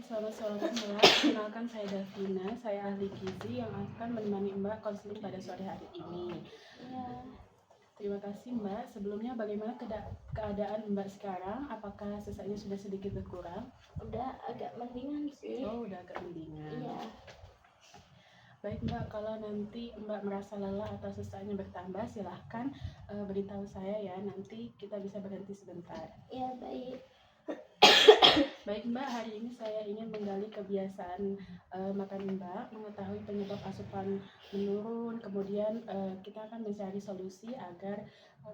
selamat sore Mbak. Kenalkan saya Davina, saya ahli gizi yang akan menemani Mbak konseling pada sore hari ini. Ya, Terima kasih Mbak. Sebelumnya bagaimana keadaan Mbak sekarang? Apakah sesaknya sudah sedikit berkurang? udah agak mendingan sih. Oh, udah agak mendingan. Iya, Baik Mbak, kalau nanti Mbak merasa lelah atau sesaknya bertambah, silahkan beritahu saya ya. Nanti kita bisa berhenti sebentar. iya baik. Baik Mbak, hari ini saya ingin menggali kebiasaan makan Mbak, mengetahui penyebab asupan menurun, kemudian kita akan mencari solusi agar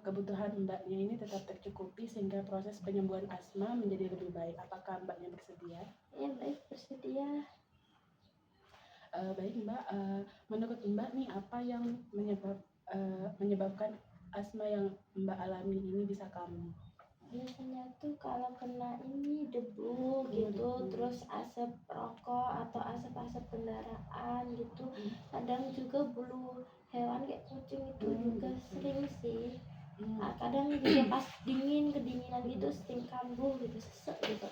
kebutuhan Mbaknya ini tetap tercukupi sehingga proses penyembuhan asma menjadi lebih baik. Apakah Mbaknya bersedia? Iya baik, bersedia. Baik Mbak, menurut Mbak nih apa yang menyebabkan asma yang Mbak alami ini bisa kambuh? Biasanya tuh kalau kena ini debu gitu, terus asap rokok atau asap-asap kendaraan gitu. Kadang juga bulu hewan kayak kucing itu juga sering sih. Kadang juga pas kedinginan gitu sering kambuh gitu, sesek gitu.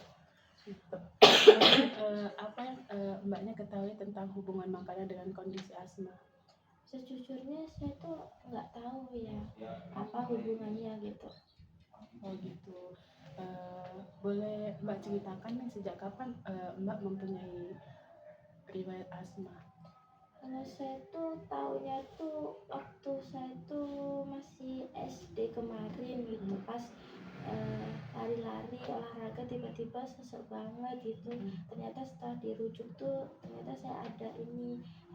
Kemudian apa yang Mbaknya ketahui tentang hubungan makanan dengan kondisi asma? Sejujurnya saya tuh nggak tahu ya apa hubungannya gitu. Oh gitu. Boleh Mbak ceritakan nih sejak kapan Mbak mempunyai riwayat asma? Kalau saya tuh taunya tuh waktu saya tuh masih SD kemarin gitu, pas lari-lari olahraga tiba-tiba sesek banget gitu. Ternyata setelah dirujuk tuh ternyata saya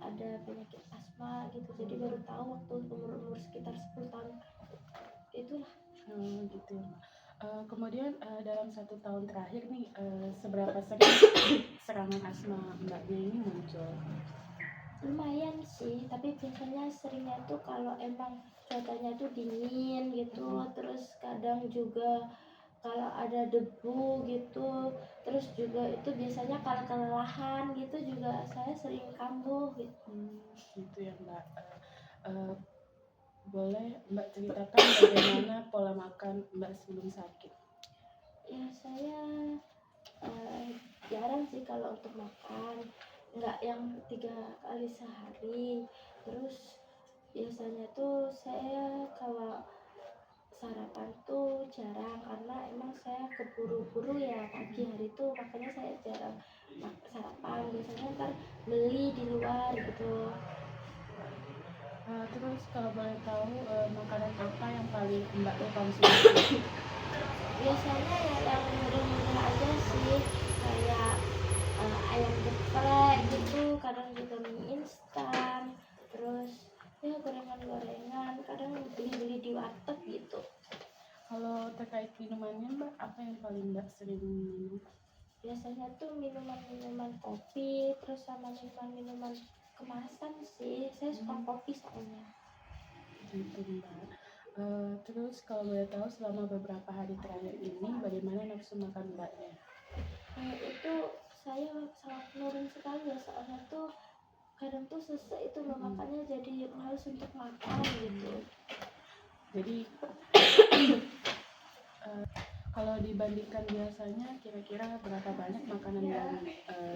ada penyakit asma gitu. Jadi baru tahu waktu umur sekitar 10 tahun itulah. Gitu ya Mbak. Kemudian dalam 1 tahun terakhir nih seberapa sering serangan asma Mbaknya ini muncul? Lumayan sih, tapi biasanya seringnya tuh kalau emang cuacanya tuh dingin gitu, terus kadang juga kalau ada debu gitu, terus juga itu biasanya kalau kelelahan gitu juga saya sering kambuh gitu. Gitu ya Mbak. Boleh Mbak ceritakan bagaimana pola makan Mbak sebelum sakit? Ya saya jarang sih kalau untuk makan, nggak yang 3 kali sehari. Terus biasanya tuh saya kalau sarapan tuh jarang karena emang saya keburu-buru ya pagi hari tuh, makanya saya jarang sarapan, biasanya ntar beli di luar gitu. Terus kalau boleh tahu makanan apa yang paling Mbak konsumsi? Biasanya ya yang mudah-mudah aja sih, kayak ayam geprek gitu, kadang juga mie instan, terus ya gorengan-gorengan, kadang beli-beli di warteg gitu. Kalau terkait minumannya Mbak, apa yang paling Mbak sering minum? Biasanya tuh minuman-minuman kopi, terus sama minuman-minuman kemasan sih. Saya suka kopi soalnya. Gitu Mbak. Terus kalau boleh tahu selama beberapa hari terakhir ini bagaimana nafsu makan Mbaknya? Itu saya sangat menurun sekali ya, soalnya tuh kadang tuh sesek itu makannya jadi males untuk makan gitu. Jadi kalau dibandingkan biasanya kira-kira berapa banyak makanan yang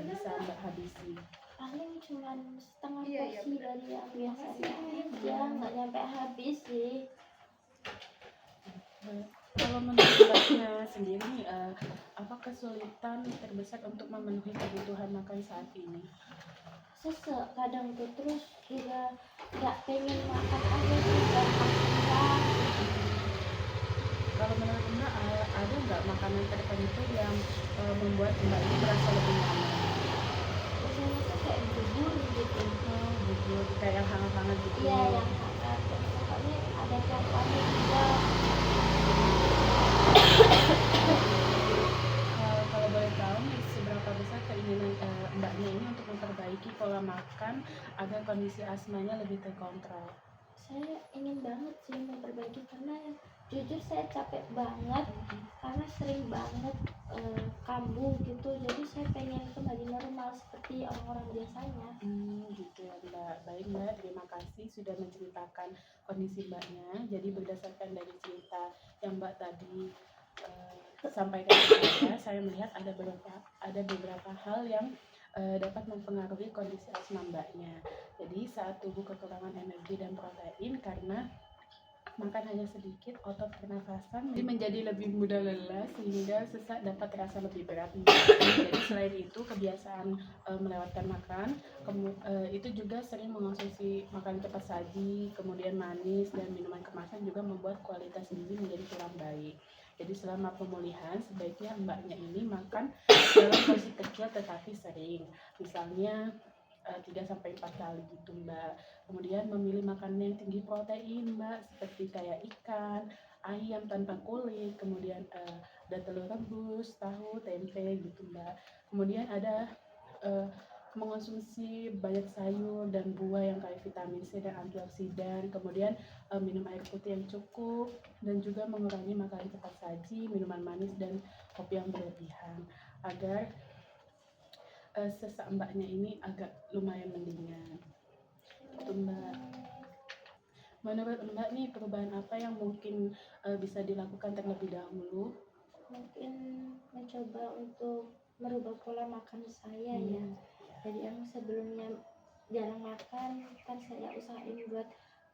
bisa Mbak habisi? Paling cuma setengah porsi dari yang biasanya aja, nggak nyampe habis sih. Kalau menurut Mbaknya sendiri nih, apa kesulitan terbesar untuk memenuhi kebutuhan makan saat ini? Sesek kadang tuh, terus juga nggak pengen makan aja sih, gampang kenyang. Kalau menurut Mbak ada nggak makanan tertentu yang membuat Mbak ini merasa lebih nyaman? Biasanya tuh kayak bubur gitu. Bubur kayak yang hangat-hangat gitu. Iya, yang hangat, dan pokoknya ada kuah-kuahnya juga. Kalau boleh tahu nih, seberapa besar keinginan Mbaknya ini untuk memperbaiki pola makan agar kondisi asmanya lebih terkontrol? Saya ingin banget sih memperbaiki, karena jujur saya capek banget karena sering banget kambuh gitu. Jadi saya pengen kembali normal seperti orang-orang biasanya. Gitu ya Mbak. Baik Mbak, terima kasih sudah menceritakan kondisi Mbaknya. Jadi berdasarkan dari cerita yang Mbak tadi sampaikan ke saya melihat ada beberapa hal yang dapat mempengaruhi kondisi asma mbaknya. Jadi saat tubuh kekurangan energi dan protein karena makan hanya sedikit, otot pernafasan menjadi lebih mudah lelah sehingga sesak dapat terasa lebih berat. Jadi selain itu kebiasaan melewatkan makan, itu juga sering mengonsumsi makanan cepat saji, kemudian manis dan minuman kemasan juga membuat kualitas gizi menjadi kurang baik. Jadi selama pemulihan sebaiknya mbaknya ini makan dalam porsi kecil tetapi sering, misalnya 3-4 kali gitu mbak. Kemudian memilih makanan yang tinggi protein mbak, seperti kayak ikan, ayam tanpa kulit, kemudian ada telur rebus, tahu, tempe gitu mbak. Kemudian ada mengonsumsi banyak sayur dan buah yang kaya vitamin C dan antioksidan, kemudian minum air putih yang cukup, dan juga mengurangi makanan cepat saji, minuman manis dan kopi yang berlebihan agar sesak mbaknya ini agak lumayan mendingan gitu mbak. Menurut mbak nih perubahan apa yang mungkin bisa dilakukan terlebih dahulu? Mungkin mencoba untuk merubah pola makan saya ya. Jadi yang sebelumnya jarang makan kan saya usahain buat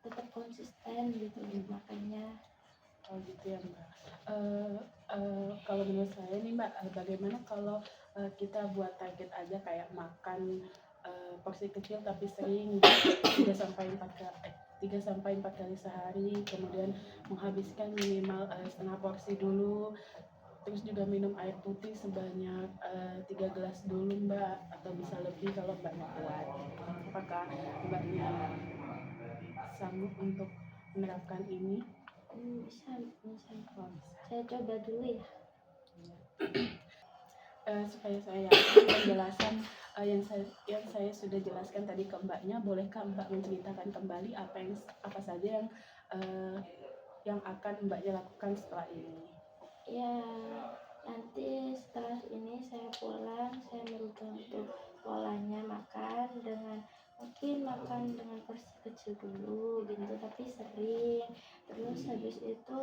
tetap konsisten gitu makannya. Oh gitu ya mbak. Kalau menurut saya nih mbak, bagaimana kalau kita buat target aja kayak makan porsi kecil tapi sering 3-4 kali sehari, kemudian menghabiskan minimal setengah porsi dulu, terus juga minum air putih sebanyak 3 gelas dulu mbak, atau bisa lebih kalau mbaknya kuat. Apakah mbaknya sanggup untuk menerapkan ini? Bisa. Oh, bisa. Saya coba dulu ya. Supaya saya yakin penjelasan yang saya sudah jelaskan tadi ke mbaknya, bolehkah mbak menceritakan kembali apa saja yang akan mbaknya lakukan setelah ini? Ya, nanti setelah ini saya pulang, saya merubah untuk polanya makan mungkin makan dengan porsi kecil dulu gitu, tapi sering. Terus habis itu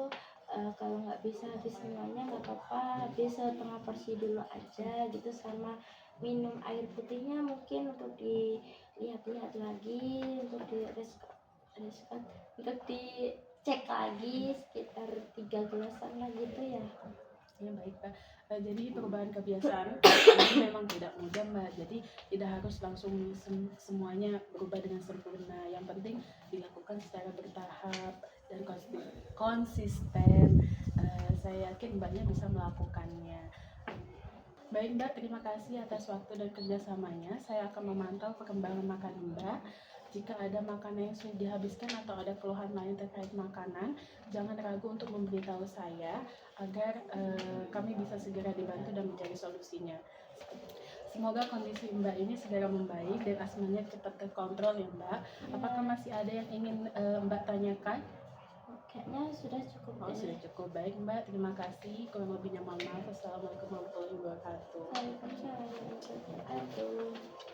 kalau nggak bisa habis semuanya nggak apa-apa, habis setengah porsi dulu aja gitu, sama minum air putihnya mungkin untuk dilihat-lihat lagi, untuk untuk dicek lagi sekitar 3 gelasan lah gitu ya. Ya baik Pak. Jadi perubahan kebiasaan ini memang tidak mudah Mbak. Jadi tidak harus langsung semuanya berubah dengan sempurna. Yang penting dilakukan secara bertahap dan konsisten. Saya yakin Mbaknya bisa melakukannya. Baik Mbak, terima kasih atas waktu dan kerjasamanya. Saya akan memantau perkembangan makan Mbak. Jika ada makanan yang sudah dihabiskan atau ada keluhan lain terkait makanan, jangan ragu untuk memberitahu saya agar kami bisa segera dibantu dan mencari solusinya. Semoga kondisi Mbak ini segera membaik dan asmanya cepat terkontrol ya Mbak. Apakah masih ada yang ingin Mbak tanyakan? Kayaknya sudah cukup. Oh, sudah cukup. Baik Mbak, terima kasih. Kurang lebihnya mohon maaf. Assalamualaikum warahmatullahi wabarakatuh. Waalaikumsalam warahmatullahi wabarakatuh.